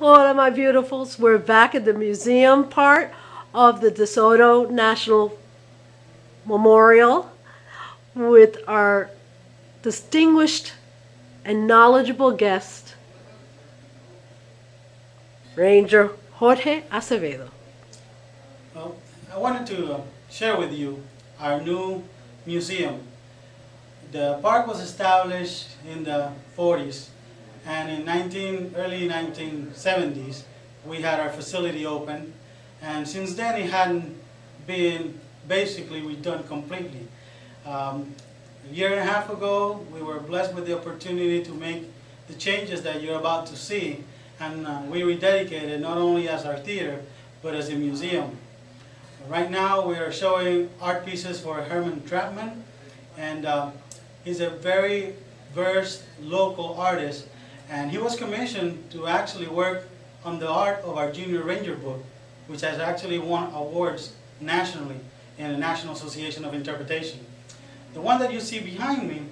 Hola, my beautifuls. We're back at the museum part of the Soto National Memorial with our distinguished and knowledgeable guest, Ranger Jorge Acevedo. Well, I wanted to share with you our new museum. The park was established in the 40s, and in early 1970s we had our facility open, and since then it hadn't been basically redone completely. A year and a half ago we were blessed with the opportunity to make the changes that you're about to see, and we rededicated not only as our theater but as a museum. Right now we are showing art pieces for Herman Trappman, and he's a very versed local artist, and he was commissioned to actually work on the art of our Junior Ranger book, which has actually won awards nationally in the National Association of Interpretation. The one that you see behind me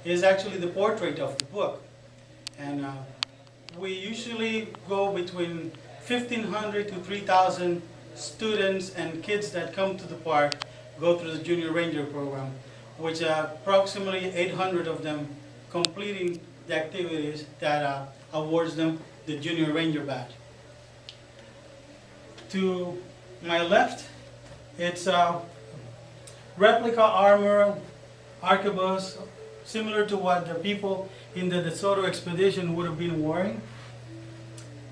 is actually the portrait of the book, and we usually go between 1,500 to 3,000 students and kids that come to the park go through the Junior Ranger program, which approximately 800 of them completing the activities that awards them the Junior Ranger badge. To my left, it's a replica armor arquebus, similar to what the people in the DeSoto expedition would have been wearing.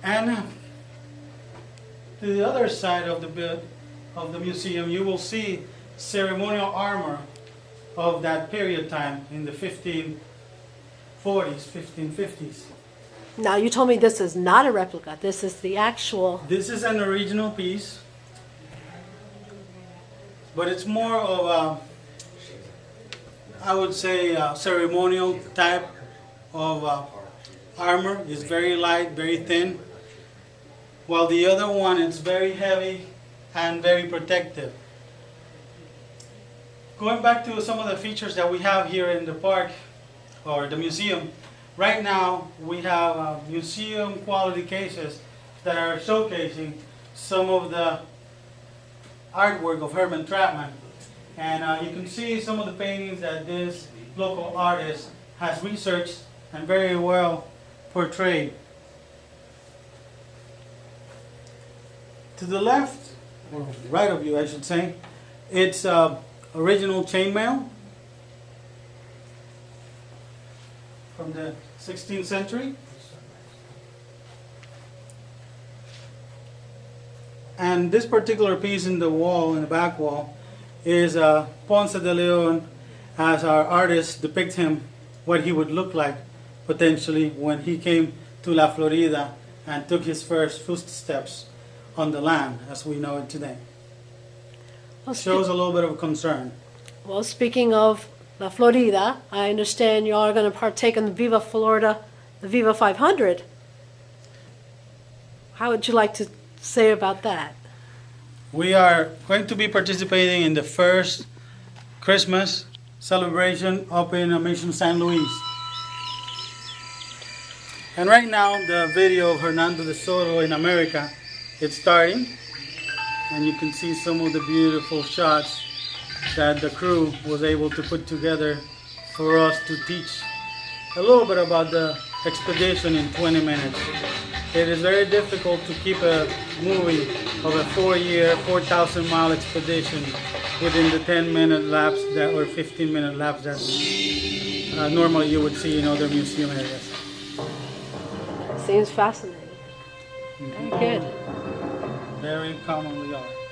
And to the other side of the museum, you will see ceremonial armor of that period time in the 1540s, 1550s. Now, you told me this is not a replica. This is the actual. This is an original piece, but it's more of a, I would say, a ceremonial type of armor. It's very light, very thin, while the other one is very heavy and very protective. Going back to some of the features that we have here in the park, or the museum, right now we have museum quality cases that are showcasing some of the artwork of Herman Trappman. And you can see some of the paintings that this local artist has researched and very well portrayed. To the left, or right of you I should say, it's original chainmail from the 16th century. And this particular piece in the wall, in the back wall, is Ponce de Leon, as our artist depicts him, what he would look like potentially when he came to La Florida and took his first footsteps on the land as we know it today. Well, Shows a little bit of concern. Well, speaking of La Florida, I understand you all are going to partake in the Viva Florida, the Viva 500. How would you like to say about that? We are going to be participating in the first Christmas celebration up in Mission San Luis. And right now the video of Hernando de Soto in America, it's starting, and you can see some of the beautiful shots that the crew was able to put together for us to teach a little bit about the expedition in 20 minutes. It is very difficult to keep a movie of a 4-year, 4,000-mile expedition within the 10-minute laps or 15-minute laps that normally you would see in other museum areas. Seems fascinating. Very good. Very commonly are.